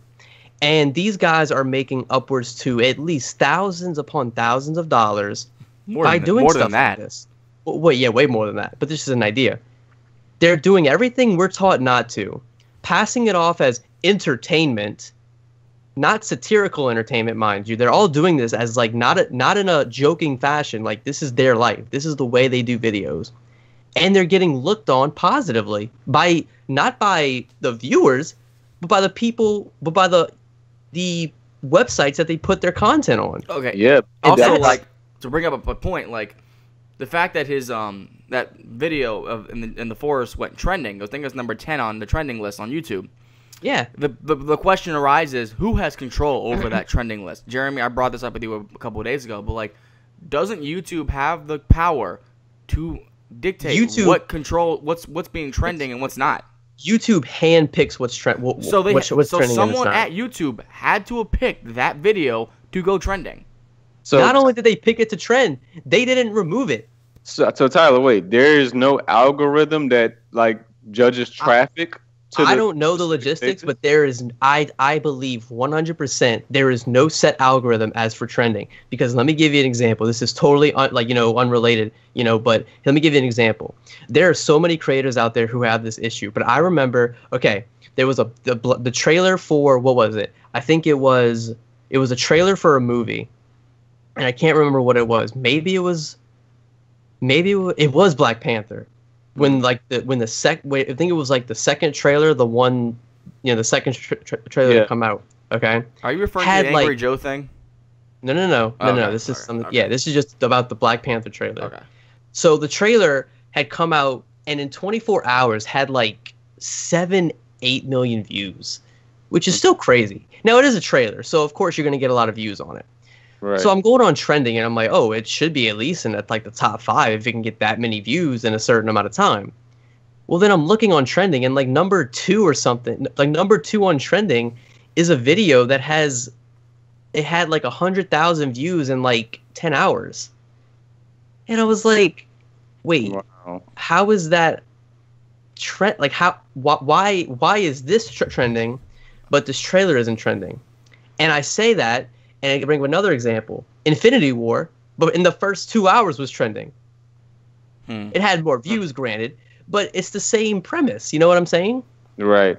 And these guys are making upwards to at least thousands upon thousands of dollars by doing stuff like this. Well, yeah, way more than that. But this is an idea. They're doing everything we're taught not to, passing it off as entertainment, not satirical entertainment, mind you. They're all doing this as like not in a joking fashion. Like, this is their life. This is the way they do videos. And they're getting looked on positively by not by the viewers, but by the people, but by the websites that they put their content on. Okay. Yeah. Also, like, to bring up a point, like the fact that his that video of in the forest went trending. I think it's number 10 on the trending list on YouTube. Yeah. The question arises, who has control over that trending list? Jeremy, I brought this up with you a couple of days ago, but like, doesn't YouTube have the power to dictate what's being trending and what's not? YouTube handpicks what's trending. So someone at YouTube had to have picked that video to go trending. So not only did they pick it to trend, they didn't remove it. So Tyler, wait, there is no algorithm that like judges traffic. I don't know the logistics, but there is. I believe 100% there is no set algorithm as for trending. Because let me give you an example. This is totally unrelated, but let me give you an example. There are so many creators out there who have this issue. But I remember, okay, there was the trailer for, what was it? I think it was a trailer for a movie, and I can't remember what it was. Maybe it was Black Panther. I think it was like the second trailer, the second trailer to come out. Okay. Are you referring to the Angry Joe thing? No. This is something. Okay. Yeah, this is just about the Black Panther trailer. Okay. So the trailer had come out, and in 24 hours had like 7-8 million views, which is still crazy. Now it is a trailer, so of course you're gonna get a lot of views on it. Right. So I'm going on trending, and I'm like, oh, it should be at least in the top 5 if it can get that many views in a certain amount of time. Well, then I'm looking on trending, and like number 2 or something, like number 2 on trending is a video that had like 100,000 views in like 10 hours. And I was like, wait, wow. How is that trend? Like, why is this trending, but this trailer isn't trending? And I say that, and I can bring up another example. Infinity War, but in the first 2 hours was trending. It had more views, granted, but it's the same premise. You know what I'm saying? Right.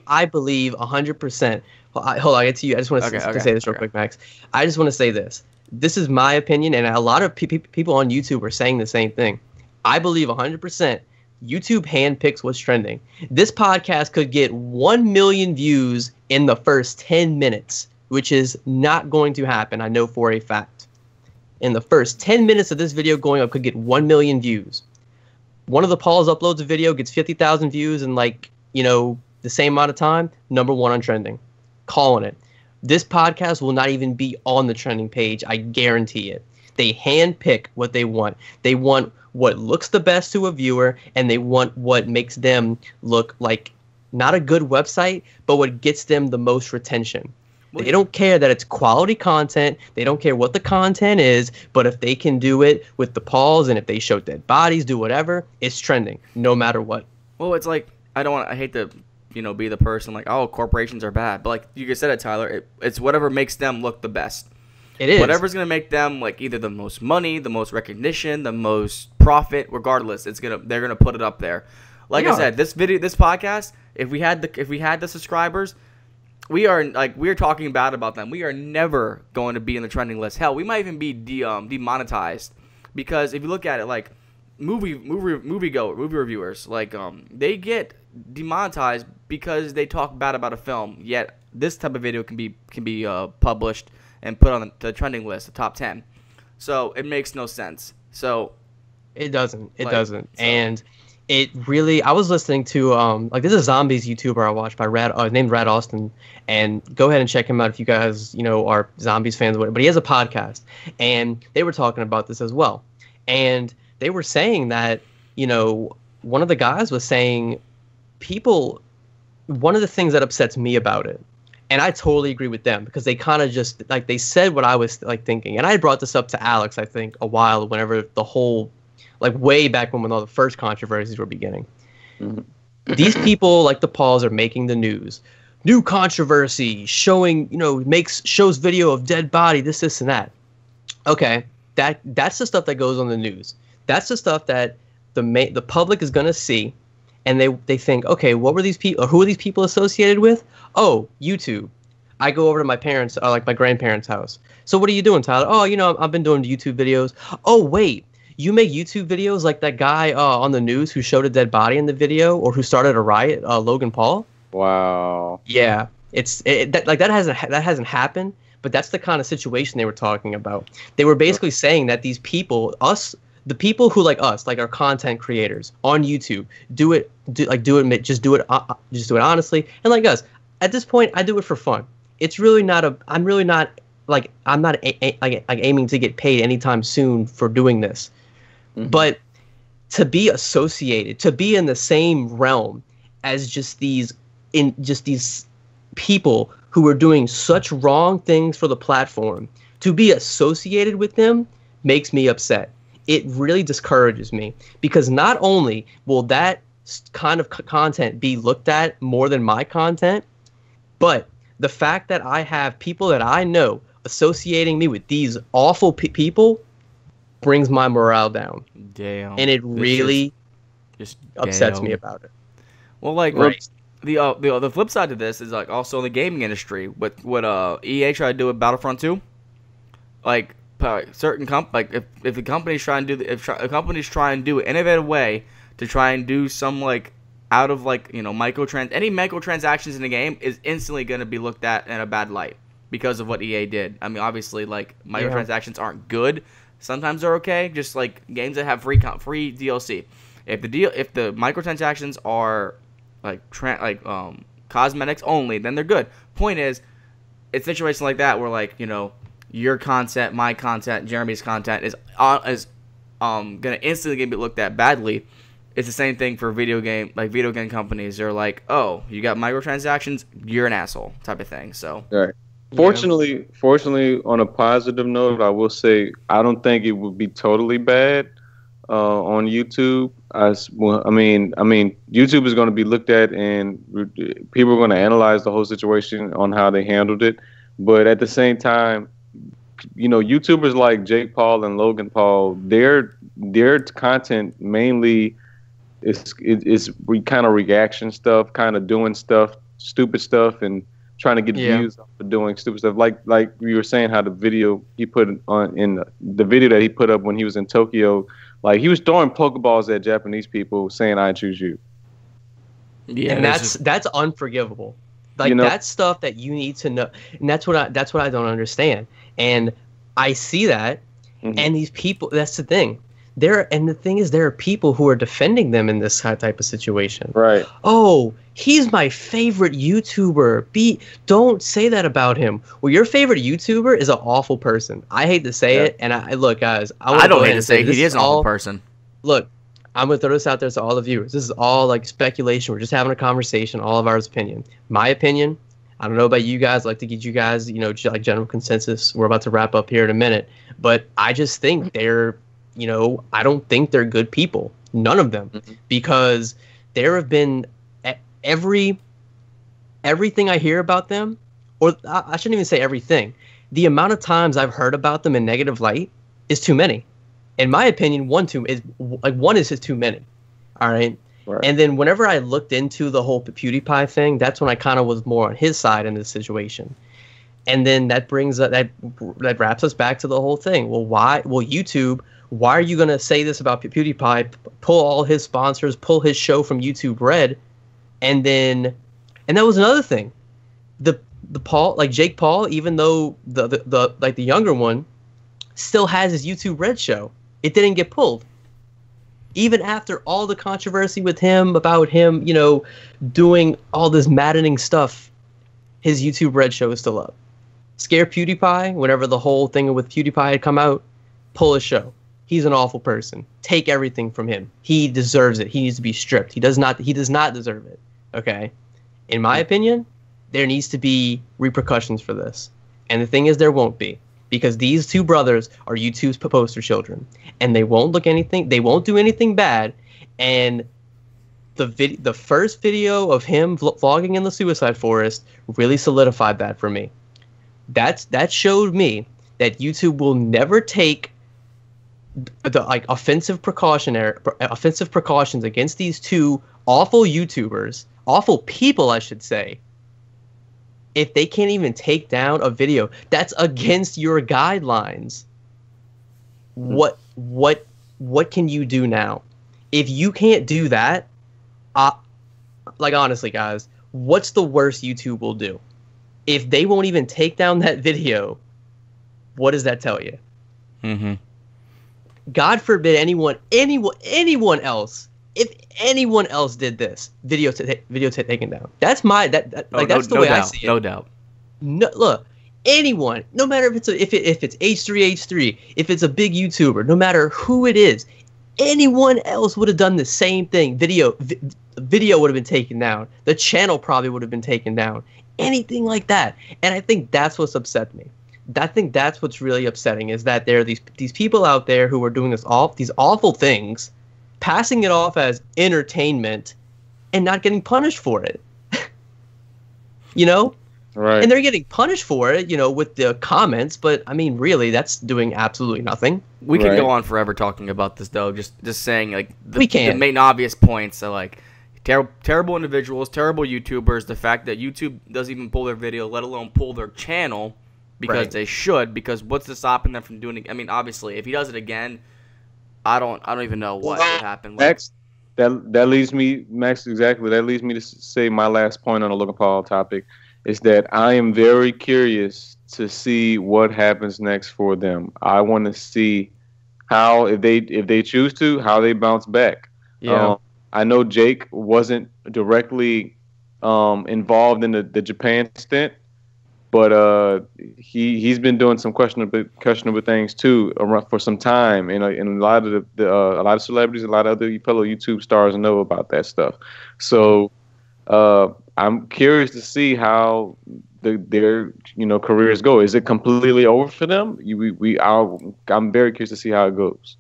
I believe 100%. Hold on, I get to you. I just want to say this real quick, Max. I just want to say this. This is my opinion, and a lot of people on YouTube are saying the same thing. I believe 100% YouTube handpicks what's trending. This podcast could get 1 million views in the first 10 minutes, which is not going to happen. I know for a fact. In the first 10 minutes of this video going up could get 1 million views. One of the Pauls uploads a video, gets 50,000 views in like, the same amount of time. Number 1 on trending. Calling it. This podcast will not even be on the trending page. I guarantee it. They handpick what they want. They want what looks the best to a viewer, and they want what makes them look like not a good website, but what gets them the most retention. They don't care that it's quality content. They don't care what the content is, but if they can do it with the Pauls and if they show dead bodies, do whatever, it's trending no matter what. Well, it's like I hate to be the person like, oh, corporations are bad, but like you just said it, Tyler, it's whatever makes them look the best. It is. Whatever's going to make them like either the most money, the most recognition, the most profit, regardless, they're going to put it up there. Like I said, this podcast, if we had the subscribers, we're talking bad about them. We are never going to be in the trending list. Hell, we might even be demonetized, because if you look at it, like movie reviewers, like they get demonetized because they talk bad about a film. Yet this type of video can be published and put on the trending list, the top 10. So it makes no sense. So it doesn't. And it really, I was listening to this is a zombies YouTuber I watched by named Rad Austin, and go ahead and check him out if you guys are zombies fans. But he has a podcast, and they were talking about this as well, and they were saying that one of the guys was saying one of the things that upsets me about it. And I totally agree with them, because they kind of just like they said what I was like thinking. And I brought this up to Alex, I think, a while, whenever the whole, like way back when all the first controversies were beginning. Mm-hmm. These people like the Pauls are making the news. New controversy showing, shows video of dead body, this and that. Okay, that's the stuff that goes on the news. That's the stuff that the public is going to see. And they think, okay, what were these people? Who are these people associated with? Oh, YouTube. I go over to my parents, my grandparents' house. So what are you doing, Tyler? Oh, I've been doing YouTube videos. Oh, wait, you make YouTube videos like that guy on the news who showed a dead body in the video, or who started a riot, Logan Paul? Wow. Yeah, that hasn't happened, but that's the kind of situation they were talking about. They were basically saying that these people, the people who like us, like our content creators on YouTube, do it honestly, and like us. At this point, I do it for fun. It's really not I'm not aiming to get paid anytime soon for doing this. Mm-hmm. But to be associated, to be in the same realm as just these people who are doing such wrong things for the platform, to be associated with them makes me upset. It really discourages me, because not only will that kind of content be looked at more than my content, but the fact that I have people that I know associating me with these awful people brings my morale down. Damn. And it really just upsets me about it. Well, like, right. The flip side to this is like also in the gaming industry, with what EA tried to do with Battlefront 2. Like, certain if a company's trying to do an innovative way to try and do some like out of like any microtransactions in the game is instantly going to be looked at in a bad light because of what EA did. I mean, obviously, like, microtransactions aren't good. Sometimes they're okay, just like games that have free DLC. If the microtransactions are like cosmetics only, then they're good. Point is, it's situations like that where, like, your content, my content, Jeremy's content is gonna instantly get looked at badly. It's the same thing for video game companies. They're like, oh, you got microtransactions, you're an asshole, type of thing. So, right. Fortunately, on a positive note, I will say I don't think it would be totally bad on YouTube. I mean, YouTube is going to be looked at, and people are going to analyze the whole situation on how they handled it. But at the same time, YouTubers like Jake Paul and Logan Paul, their content mainly it's kind of reaction stuff, kind of doing stuff, stupid stuff, and trying to get views for doing stupid stuff. Like you were saying, how the video he put on in the video that he put up when he was in Tokyo, like he was throwing Pokeballs at Japanese people, saying "I choose you." Yeah, and that's unforgivable. Like that's stuff that you need to know, and that's what I don't understand. And I see that, and these people. That's the thing. The thing is, there are people who are defending them in this type of situation. Right. Oh, he's my favorite YouTuber. Don't say that about him. Well, your favorite YouTuber is an awful person. I hate to say it, and I look, guys. I don't hate to say he is an awful person. Look, I'm gonna throw this out there to all the viewers. This is all like speculation. We're just having a conversation. All of ours opinion. My opinion. I don't know about you guys. I'd like to get you guys, like general consensus. We're about to wrap up here in a minute, but I just think they're. I don't think they're good people. None of them. Because there have been everything I hear about them, or I shouldn't even say everything. The amount of times I've heard about them in negative light is too many. In my opinion, one is just too many. All right. And then whenever I looked into the whole PewDiePie thing, that's when I kind of was more on his side in this situation. And then that brings that wraps us back to the whole thing. Well, why? Well, YouTube. Why are you going to say this about PewDiePie, pull all his sponsors, pull his show from YouTube Red, and that was another thing. The Paul, like Jake Paul, even though the younger one still has his YouTube Red show, it didn't get pulled. Even after all the controversy with him about him, doing all this maddening stuff, his YouTube Red show is still up. Scare PewDiePie, whenever the whole thing with PewDiePie had come out, pull his show. He's an awful person. Take everything from him. He deserves it. He needs to be stripped. He does not deserve it. Okay? In my opinion, there needs to be repercussions for this. And the thing is, there won't be. Because these two brothers are YouTube's poster children. And they won't do anything bad. And the first video of him vlogging in the suicide forest really solidified that for me. That showed me that YouTube will never take the offensive precautions against these two awful YouTubers, awful people, I should say. If they can't even take down a video that's against your guidelines, what can you do now? If you can't do that, honestly, guys, what's the worst YouTube will do? If they won't even take down that video, what does that tell you? God forbid anyone else, if anyone else did this, video taken down. That's the way I see it. No doubt. No, look, anyone, no matter if it's H3H3, if it's a big YouTuber, no matter who it is, anyone else would have done the same thing. Video would have been taken down. The channel probably would have been taken down. Anything like that. And I think that's what's upset me. I think that's what's really upsetting, is that there are these people out there who are doing these awful things, passing it off as entertainment, and not getting punished for it. Right. And they're getting punished for it, with the comments. But I mean, really, that's doing absolutely nothing. We can go on forever talking about this, though. Just saying, like, the main obvious points are like terrible individuals, terrible YouTubers. The fact that YouTube doesn't even pull their video, let alone pull their channel. Because they should. Because what's to stopping them from doing it? I mean, obviously, if he does it again, I don't even know what would happen. Max, that leads me, Max, exactly. That leads me to say my last point on the Logan Paul topic is that I am very curious to see what happens next for them. I want to see how, if they choose to, how they bounce back. Yeah. I know Jake wasn't directly involved in the Japan stint. But he's been doing some questionable things too for some time, and a lot of a lot of celebrities, a lot of other fellow YouTube stars know about that stuff. So I'm curious to see how their careers go. Is it completely over for them? I'm very curious to see how it goes.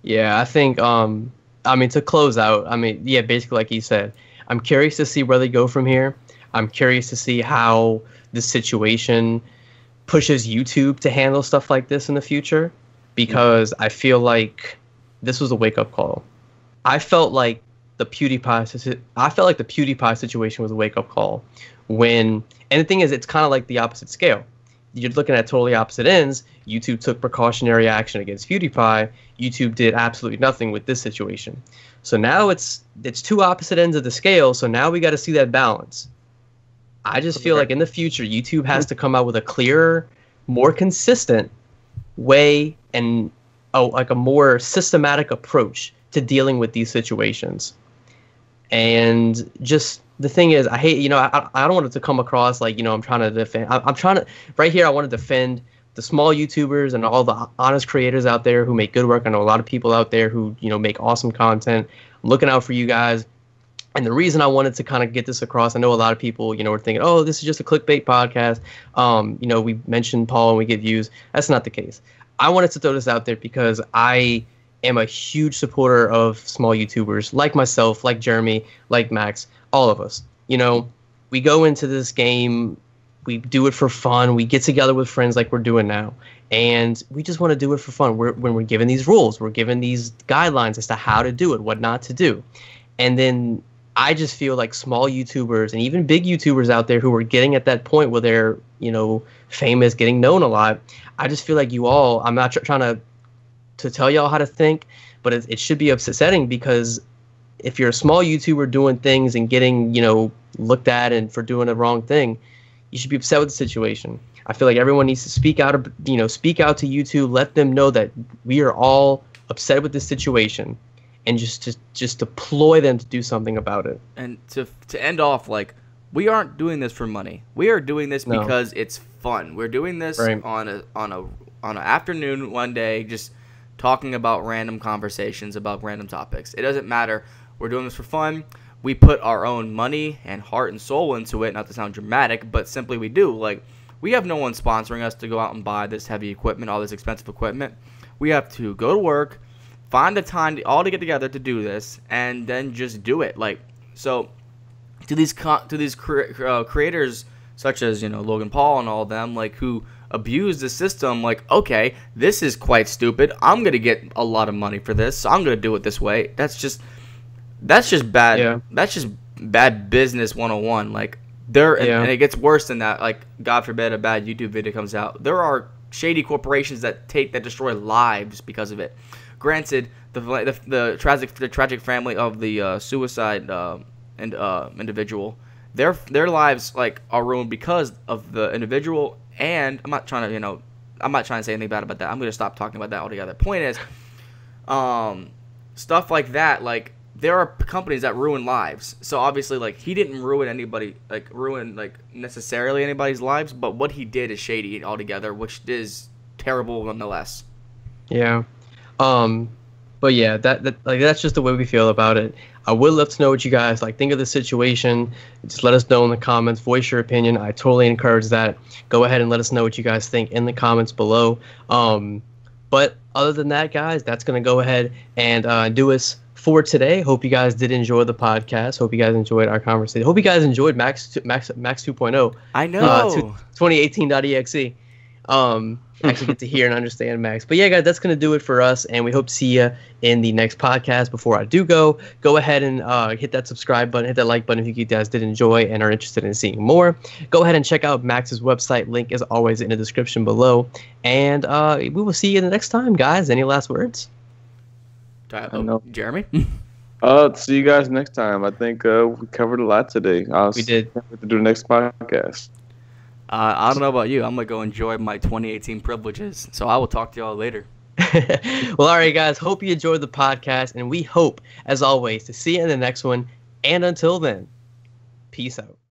Yeah, I think to close out, basically like you said, I'm curious to see where they go from here. I'm curious to see how the situation pushes YouTube to handle stuff like this in the future, because I feel like this was a wake-up call. I felt like the PewDiePie. I felt like the PewDiePie situation was a wake up call. And the thing is, it's kind of like the opposite scale. You're looking at totally opposite ends. YouTube took precautionary action against PewDiePie. YouTube did absolutely nothing with this situation. So now it's two opposite ends of the scale. So now we got to see that balance. I just feel like in the future, YouTube has to come out with a clearer, more consistent way and like a more systematic approach to dealing with these situations. And just the thing is, I hate, I don't want it to come across like, I'm trying to defend. I'm trying to, right here, I want to defend the small YouTubers and all the honest creators out there who make good work. I know a lot of people out there who, make awesome content. I'm looking out for you guys. And the reason I wanted to kind of get this across, I know a lot of people, were thinking, oh, this is just a clickbait podcast. We mentioned Paul and we get views. That's not the case. I wanted to throw this out there because I am a huge supporter of small YouTubers like myself, like Jeremy, like Max, all of us. We go into this game, we do it for fun, we get together with friends like we're doing now, and we just want to do it for fun. When we're given these rules, we're given these guidelines as to how to do it, what not to do. And then I just feel like small YouTubers and even big YouTubers out there who are getting at that point where they're, famous, getting known a lot, I just feel like you all, I'm not trying to tell y'all how to think, but it should be upsetting, because if you're a small YouTuber doing things and getting, looked at and for doing the wrong thing, you should be upset with the situation. I feel like everyone needs to speak out, speak out to YouTube, let them know that we are all upset with this situation, and just deploy them to do something about it. And to end off, like, we aren't doing this for money. We are doing this because it's fun. We're doing this on an afternoon one day, just talking about random conversations about random topics. It doesn't matter. We're doing this for fun. We put our own money and heart and soul into it, not to sound dramatic, but simply we do. Like, we have no one sponsoring us to go out and buy this heavy equipment, all this expensive equipment. We have to go to work, find the time to get together to do this, and then just do it. Like, so to these creators such as, Logan Paul and all of them, like, who abuse the system, like, okay, this is quite stupid. I'm going to get a lot of money for this, so I'm going to do it this way. That's just bad. Yeah. That's just bad business 101. Like, and it gets worse than that. Like, God forbid a bad YouTube video comes out. There are shady corporations that destroy lives because of it. Granted, the tragic family of the suicide individual, their lives, like, are ruined because of the individual. And I'm not trying to say anything bad about that. I'm going to stop talking about that altogether. Point is, stuff like that, like, there are companies that ruin lives. So obviously, like, he didn't ruin necessarily anybody's lives, but what he did is shady altogether, which is terrible nonetheless. Yeah. But yeah, that's just the way we feel about it. I would love to know what you guys think of the situation. Just let us know in the comments. Voice your opinion. I totally encourage that. Go ahead and let us know what you guys think in the comments below. But other than that, guys, that's gonna go ahead and do us for today. Hope you guys did enjoy the podcast. Hope you guys enjoyed our conversation. Hope you guys enjoyed Max 2.0. I know. 2018.exe. Actually get to hear and understand Max. But yeah, guys, that's going to do it for us, and we hope to see you in the next podcast. Before I do go ahead and hit that subscribe button, hit that like button if you guys did enjoy and are interested in seeing more. Go ahead and check out Max's website. Link is always in the description below. And we will see you the next time, guys. Any last words? Jeremy? See you guys next time. I think we covered a lot today. We did. To do the next podcast. I don't know about you. I'm going to go enjoy my 2018 privileges. So I will talk to y'all later. Well, all right, guys. Hope you enjoyed the podcast. And we hope, as always, to see you in the next one. And until then, peace out.